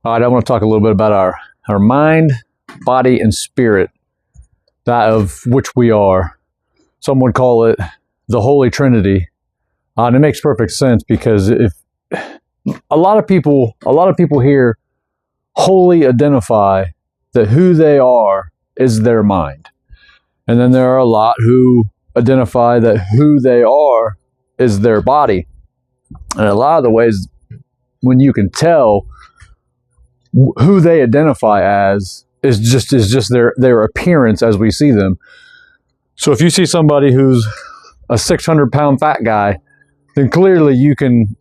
All right, I want to talk a little bit about our mind, body, and spirit, that of which we are. Some would call it the Holy Trinity. And it makes perfect sense because if a lot of people here wholly identify that who they are is their mind. And then there are a lot who identify that who they are is their body. And a lot of the ways when you can tell who they identify as is just their appearance as we see them. So if you see somebody who's a 600-pound fat guy, then clearly you can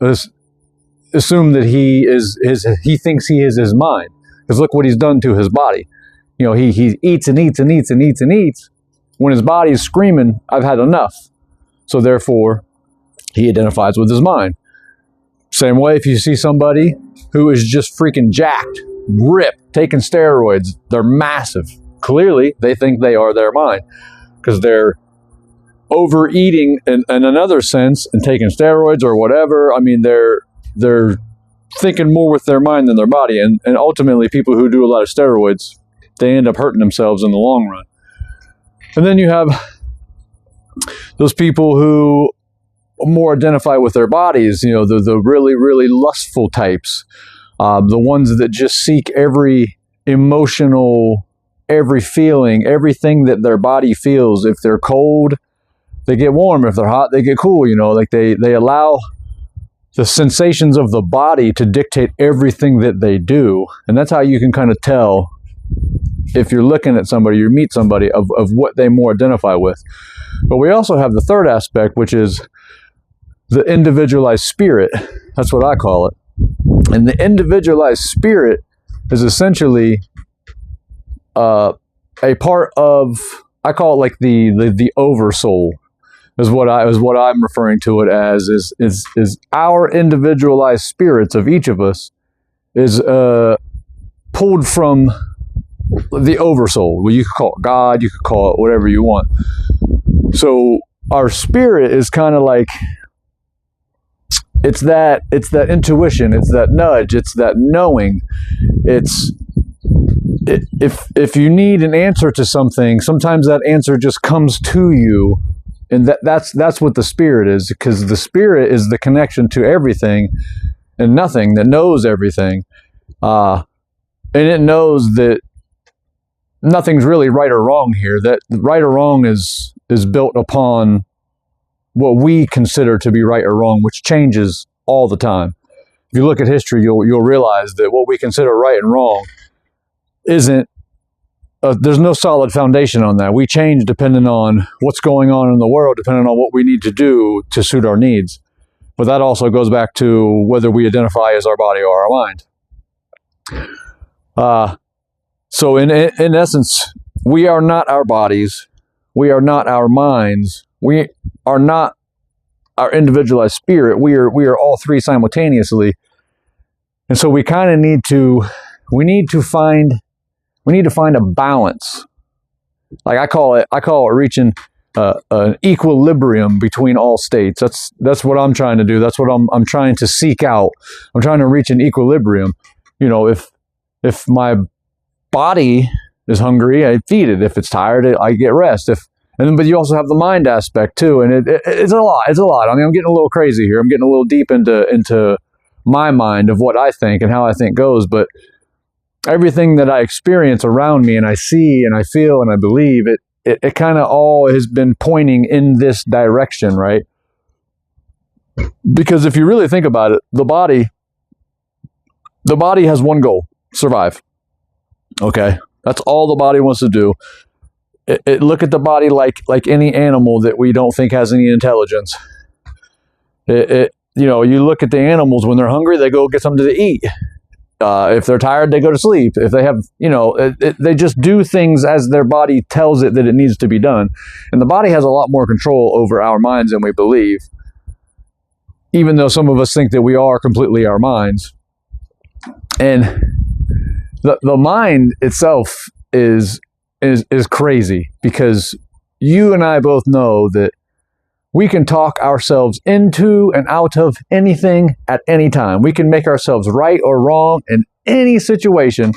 assume that he thinks he is his mind. Because look what he's done to his body. You know, he eats and eats and eats and eats and eats. When his body is screaming, I've had enough. So therefore, he identifies with his mind. Same way, if you see somebody who is just freaking jacked, ripped, taking steroids, they're massive. Clearly, they think they are their mind because they're overeating in another sense and taking steroids or whatever. I mean, they're thinking more with their mind than their body. And ultimately, people who do a lot of steroids, they end up hurting themselves in the long run. And then you have those people who more identify with their bodies, you know, the really, really lustful types, the ones that just seek every emotional, every feeling, everything that their body feels. If they're cold, they get warm. If they're hot, they get cool. You know, like they allow the sensations of the body to dictate everything that they do. And that's how you can kind of tell if you're looking at somebody, you meet somebody of what they more identify with. But we also have the third aspect, which is the individualized spirit. That's what I call it. And the individualized spirit is essentially a part of, I call it like the oversoul, is what I'm referring to it as, is our individualized spirits of each of us is pulled from the oversoul. Well, you could call it God, you could call it whatever you want. So our spirit is kind of like, it's that intuition, it's that nudge, it's that knowing. If you need an answer to something, sometimes that answer just comes to you, and that's what the spirit is, because the spirit is the connection to everything and nothing, that knows everything, and it knows that nothing's really right or wrong here. That right or wrong is built upon what we consider to be right or wrong, which changes all the time. If you look at history, you'll realize that what we consider right and wrong isn't, there's no solid foundation on that. We change depending on what's going on in the world, depending on what we need to do to suit our needs. But that also goes back to whether we identify as our body or our mind. So in essence, we are not our bodies. We are not our minds. We are not our individualized spirit. We are all three simultaneously. And so we kind of need to find a balance. Like I call it reaching an equilibrium between all states. That's what I'm trying to do. That's what I'm trying to seek out. I'm trying to reach an equilibrium. You know, if my body is hungry, I feed it. If it's tired, I get rest. But you also have the mind aspect too, and it's a lot. It's a lot. I mean, I'm getting a little crazy here. I'm getting a little deep into my mind of what I think and how I think goes. But everything that I experience around me, and I see, and I feel, and I believe, it kind of all has been pointing in this direction, right? Because if you really think about it, the body has one goal: survive. Okay, that's all the body wants to do. Look at the body like any animal that we don't think has any intelligence. You know, you look at the animals when they're hungry, they go get something to eat. If they're tired, they go to sleep. If they have, you know, they just do things as their body tells it that it needs to be done. And the body has a lot more control over our minds than we believe, even though some of us think that we are completely our minds. And the mind itself is crazy, because you and I both know that we can talk ourselves into and out of anything at any time. We can make ourselves right or wrong in any situation,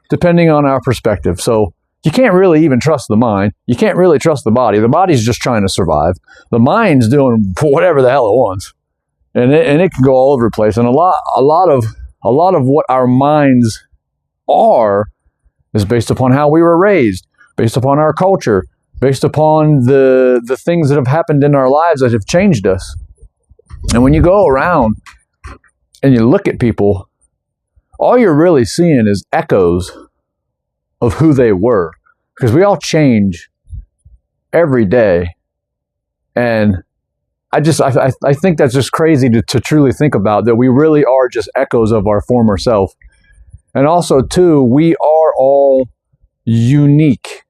depending on our perspective. So you can't really even trust the mind. You can't really trust the body. The body's just trying to survive. The mind's doing whatever the hell it wants, and it can go all over the place. And a lot of what our minds are is based upon how we were raised, based upon our culture, based upon the things that have happened in our lives that have changed us. And when you go around and you look at people, all you're really seeing is echoes of who they were, because we all change every day. And I think that's just crazy to truly think about, that we really are just echoes of our former self. And also too, we are all unique.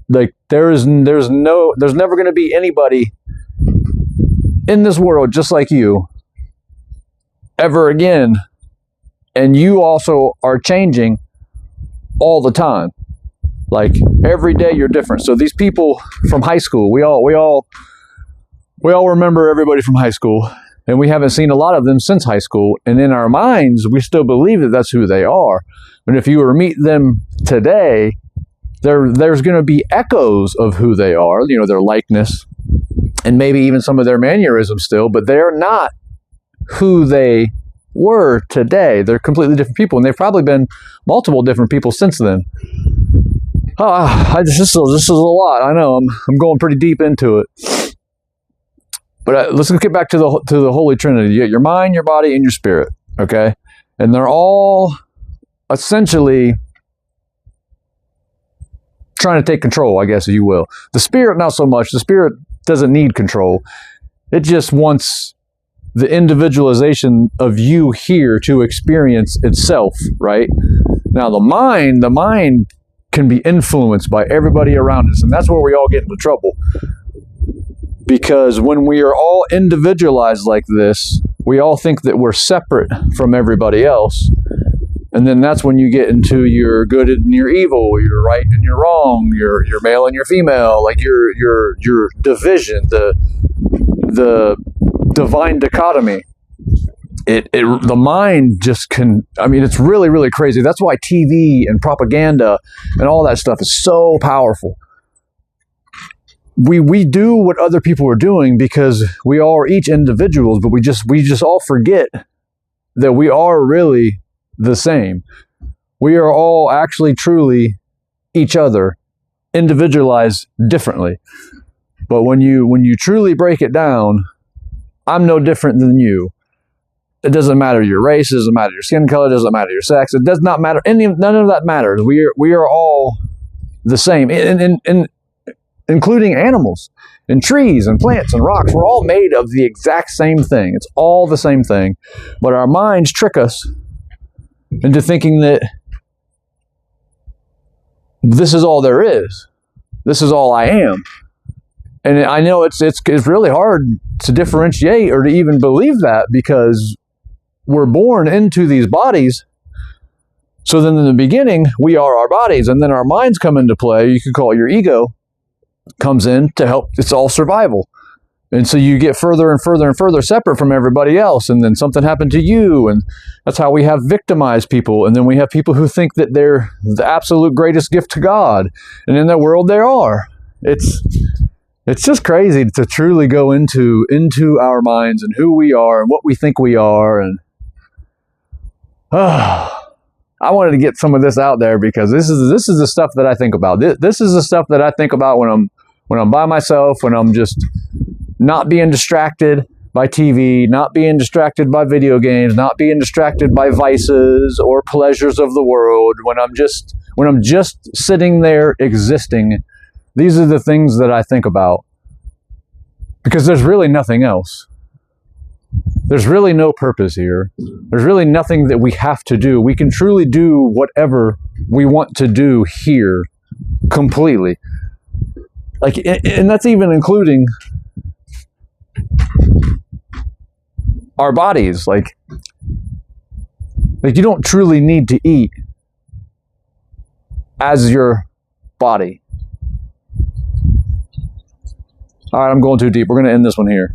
Like there's never going to be anybody in this world just like you ever again. And you also are changing all the time. Like every day you're different. So these people from high school, we all remember everybody from high school, and we haven't seen a lot of them since high school. And in our minds, we still believe that that's who they are. And if you were to meet them today, there's going to be echoes of who they are, you know, their likeness, and maybe even some of their mannerisms still, but they're not who they were today. They're completely different people, and they've probably been multiple different people since then. This is a lot. I know I'm going pretty deep into it, but let's get back to the Holy Trinity. You got your mind, your body, and your spirit. Okay, and they're all essentially trying to take control, I guess, if you will. The spirit, not so much. The spirit doesn't need control. It just wants the individualization of you here to experience itself, right? Now, the mind can be influenced by everybody around us, and that's where we all get into trouble. Because when we are all individualized like this, we all think that we're separate from everybody else. And then that's when you get into your good and your evil, your right and your wrong, your male and your female, like your division, the divine dichotomy. The mind just can, I mean, it's really, really crazy. That's why TV and propaganda and all that stuff is so powerful. We do what other people are doing because we all are each individuals, but we just all forget that we are really the same. We are all actually truly each other, individualized differently. But when you truly break it down, I'm no different than you. It doesn't matter your race, it doesn't matter your skin color, it doesn't matter your sex, it does not matter, none of that matters. We are all the same, including animals and trees and plants and rocks. We're all made of the exact same thing. It's all the same thing. But our minds trick us into thinking that this is all there is. This is all I am. And I know it's really hard to differentiate or to even believe that, because we're born into these bodies. So then in the beginning, we are our bodies, and then our minds come into play. You could call it your ego comes in to help. It's all survival. And so you get further and further and further separate from everybody else, and then something happened to you, and that's how we have victimized people. And then we have people who think that they're the absolute greatest gift to God, and in that world they are. It's just crazy to truly go into our minds and who we are and what we think we are. And I wanted to get some of this out there, because this is the stuff that I think about. This is the stuff that I think about when I'm by myself, when I'm just not being distracted by TV, not being distracted by video games, not being distracted by vices or pleasures of the world, when I'm just sitting there existing. These are the things that I think about, because there's really nothing else. There's really no purpose here. There's really nothing that we have to do. We can truly do whatever we want to do here completely. Like, and that's even including our bodies. Like you don't truly need to eat as your body. All right, I'm going too deep. We're going to end this one here.